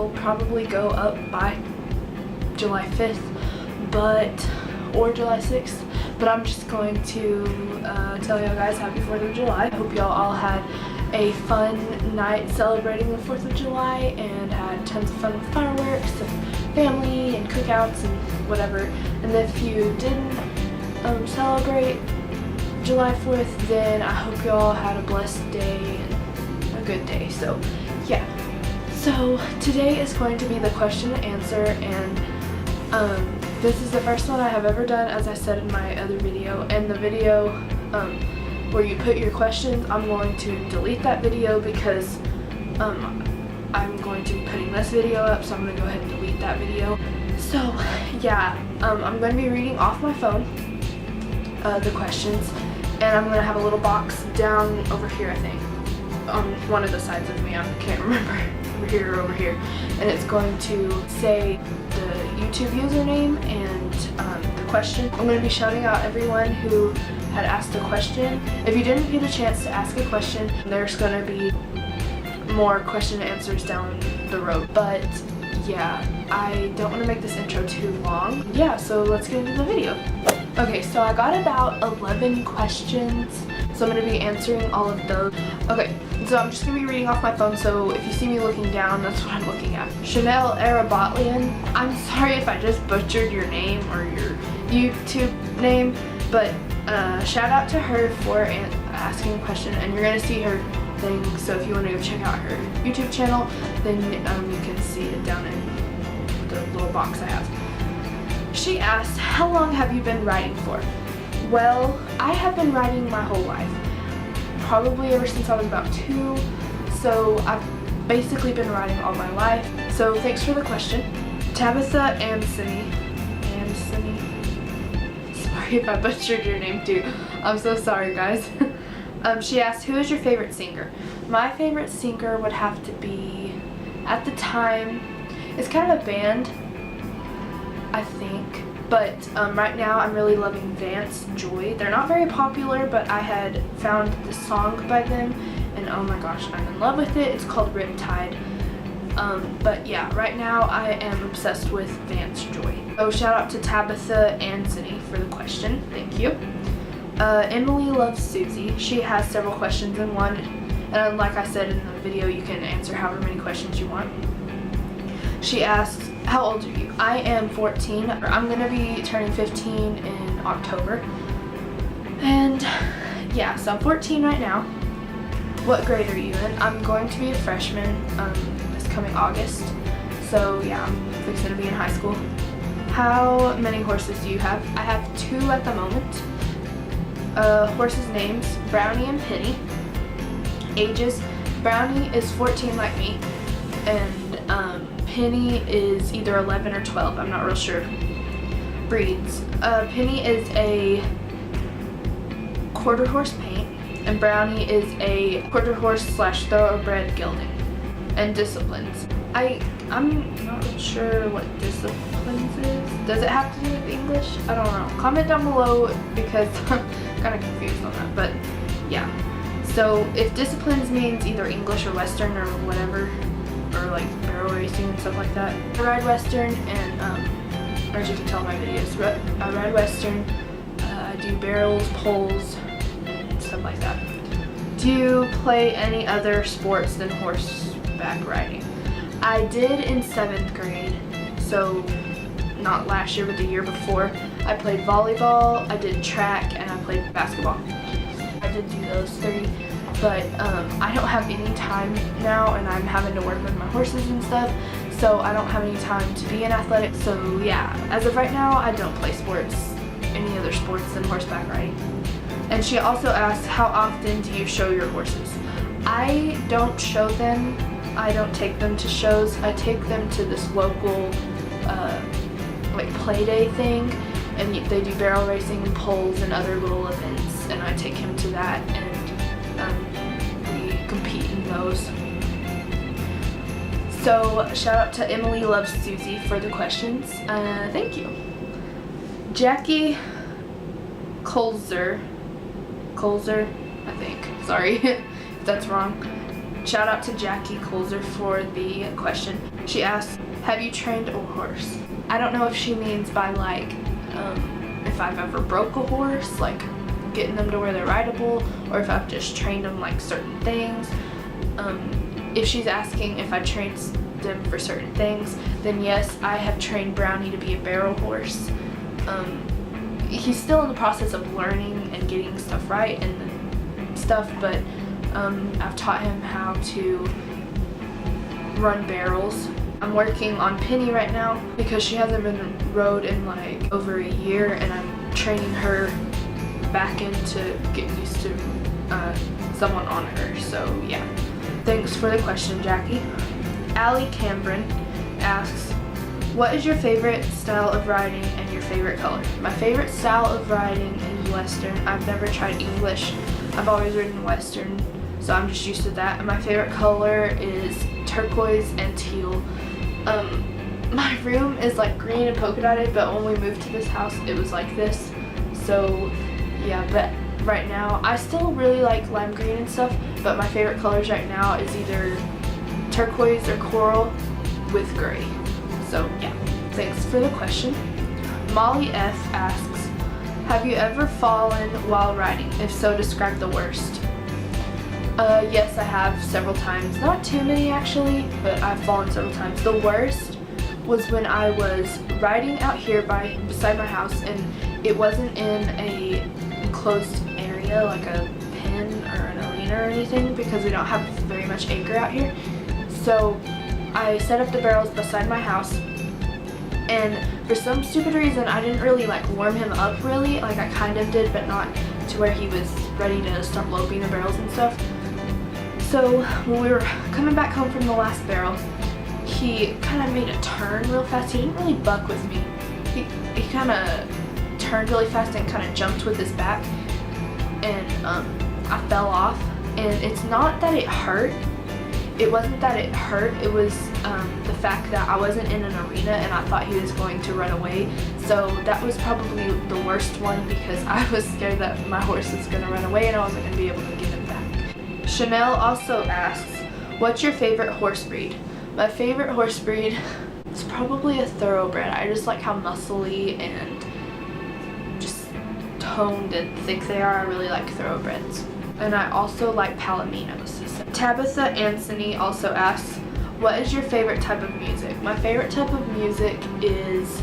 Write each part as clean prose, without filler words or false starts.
will probably go up by July 5th, or July 6th, but I'm just going to tell y'all guys happy 4th of July. I hope y'all all had a fun night celebrating the 4th of July and had tons of fun with fireworks and family and cookouts and whatever. And if you didn't celebrate July 4th, then I hope y'all had a blessed day and a good day. So yeah, so today is going to be the question and answer, and this is the first one I have ever done, as I said in my other video. And the video where you put your questions, I'm going to delete that video because I'm going to be putting this video up, so I'm going to go ahead and delete that video. So yeah, I'm going to be reading off my phone the questions, and I'm going to have a little box down over here, I think, on one of the sides of me, I can't remember, over here or over here, and it's going to say the YouTube username and the question. I'm going to be shouting out everyone who had asked a question. If you didn't get a chance to ask a question, there's going to be more question and answers down the road. But yeah, I don't want to make this intro too long. Yeah, so let's get into the video. Okay, so I got about 11 questions, so I'm going to be answering all of those. Okay, so I'm just going to be reading off my phone, so if you see me looking down, that's what I'm looking at. Chanel Arabotlian, I'm sorry if I just butchered your name or your YouTube name, but shout out to her for asking a question, and you're going to see her thing, so if you want to go check out her YouTube channel, then you can see it down in the little box I have. She asked, how long have you been writing for? Well, I have been writing my whole life, probably ever since I was about 2, so I've basically been writing all my life. So thanks for the question. Tabitha Ansony, sorry if I butchered your name too, I'm so sorry guys. She asked, who is your favorite singer? My favorite singer would have to be, at the time, it's kind of a band, I think, but right now I'm really loving Vance Joy. They're not very popular, but I had found this song by them, and oh my gosh, I'm in love with it. It's called Riptide. But yeah, right now I am obsessed with Vance Joy. So shout out to Tabitha Anthony for the question. Thank you. Emily Loves Susie. She has several questions in one, and like I said in the video, you can answer however many questions you want. She asked, how old are you? I am 14. I'm going to be turning 15 in October. And yeah, so I'm 14 right now. What grade are you in? I'm going to be a freshman this coming August. So yeah, I'm fixing to be in high school. How many horses do you have? I have 2 at the moment. Horses' names, Brownie and Penny. Ages, Brownie is 14 like me, and Penny is either 11 or 12, I'm not real sure. Breeds, Penny is a quarter horse paint, and Brownie is a quarter horse / thoroughbred gelding. And disciplines, I'm not sure what disciplines is. Does it have to do with English? I don't know. Comment down below because I'm kind of confused on that, but yeah. So if disciplines means either English or Western or whatever, or like barrel racing and stuff like that. I ride Western, and as you can tell in my videos, I ride Western. I do barrels, poles, and stuff like that. Do you play any other sports than horseback riding? I did in 7th grade, so not last year but the year before. I played volleyball, I did track, and I played basketball. I did do those 3, but I don't have any time now, and I'm having to work with my horses and stuff, so I don't have any time to be in athletics. So yeah, as of right now, I don't play any other sports than horseback riding. And she also asked, how often do you show your horses? I don't show them. I don't take them to shows. I take them to this local like play day thing, and they do barrel racing and poles and other little events, and I take him to that, and we compete in those. So shout out to Emily Loves Susie for the questions. Thank you. Jackie Colzer, I think. Sorry if that's wrong. Shout out to Jackie Colzer for the question. She asks, have you trained a horse? I don't know if she means by like if I've ever broke a horse, like getting them to where they're rideable, or if I've just trained them like certain things. If she's asking if I trained them for certain things, then yes, I have trained Brownie to be a barrel horse. He's still in the process of learning and getting stuff right and stuff, but I've taught him how to run barrels. I'm working on Penny right now because she hasn't been rode in like over a year, and I'm training her back into getting used to someone on her, so yeah. Thanks for the question, Jackie. Allie Cambron asks, what is your favorite style of riding and your favorite color? My favorite style of riding is Western. I've never tried English. I've always ridden Western, so I'm just used to that. And my favorite color is turquoise and teal. My room is like green and polka dotted, but when we moved to this house, it was like this. So yeah, but right now, I still really like lime green and stuff, but my favorite colors right now is either turquoise or coral with gray. So yeah, thanks for the question. Molly F asks, have you ever fallen while riding? If so, describe the worst. Yes, I have several times. Not too many actually, but I've fallen several times. The worst was when I was riding out here beside my house, and it wasn't in a enclosed area like a pen or an arena or anything, because we don't have very much acre out here. So I set up the barrels beside my house, and for some stupid reason I didn't really like warm him up really. Like I kind of did, but not to where he was ready to start loping the barrels and stuff. So when we were coming back home from the last barrel, he kind of made a turn real fast. He didn't really buck with me. He kind of turned really fast and kind of jumped with his back, and I fell off. And it's not that it hurt. It wasn't that it hurt. It was the fact that I wasn't in an arena and I thought he was going to run away. So that was probably the worst one, because I was scared that my horse was going to run away and I wasn't going to be able to get him back. Chanel also asks, what's your favorite horse breed? My favorite horse breed is probably a thoroughbred. I just like how muscly and just toned and thick they are. I really like thoroughbreds. And I also like Palominos. Tabitha Anthony also asks, what is your favorite type of music? My favorite type of music is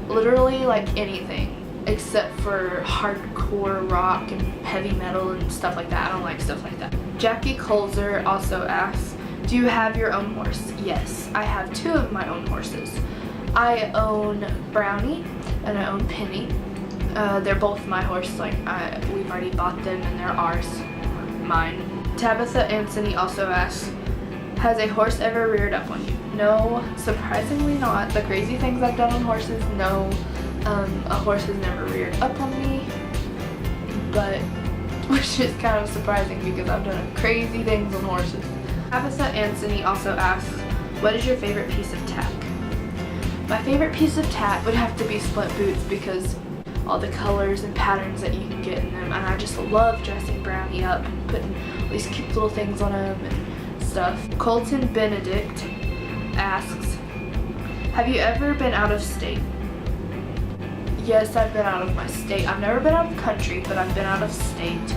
literally like anything except for hardcore rock and heavy metal and stuff like that. I don't like stuff like that. Jackie Colzer also asks, do you have your own horse? Yes, I have two of my own horses. I own Brownie and I own Penny. They're both my horses. Like we've already bought them and they're ours, mine. Tabitha Anthony also asks, has a horse ever reared up on you? No, surprisingly not. The crazy things I've done on horses, no. A horse has never reared up on me, but which is kind of surprising because I've done crazy things on horses. Tabitha Anthony also asks, what is your favorite piece of tack? My favorite piece of tack would have to be Splint boots, because all the colors and patterns that you can get in them, and I just love dressing Brownie up and putting all these cute little things on him and stuff. Colton Benedict asks, have you ever been out of state? Yes, I've been out of my state. I've never been out of country, but I've been out of state.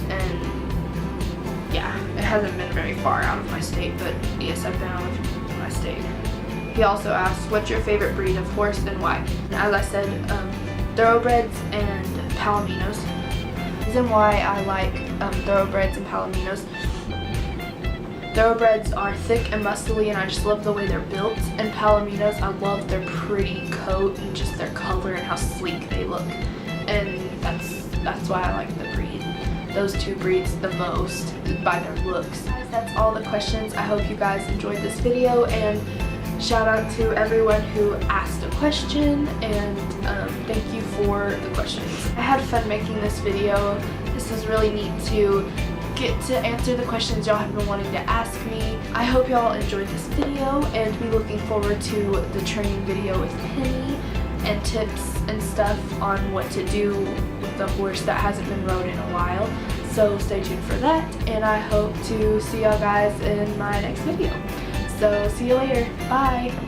And yeah, it hasn't been very far out of my state, but yes, I've been out of my state. He also asks, what's your favorite breed of horse and why? And as I said, thoroughbreds and Palominos. The reason why I like thoroughbreds and Palominos, thoroughbreds are thick and muscly and I just love the way they're built, and Palominos, I love their pretty coat and just their color and how sleek they look, and that's why I like the breed. Those two breeds the most by their looks. Guys, that's all the questions. I hope you guys enjoyed this video, and shout out to everyone who asked a question, and thank you for the questions. I had fun making this video. This was really neat to get to answer the questions y'all have been wanting to ask me. I hope y'all enjoyed this video, and be looking forward to the training video with Penny and tips and stuff on what to do with the horse that hasn't been rode in a while. So stay tuned for that, and I hope to see y'all guys in my next video. So see you later. Bye.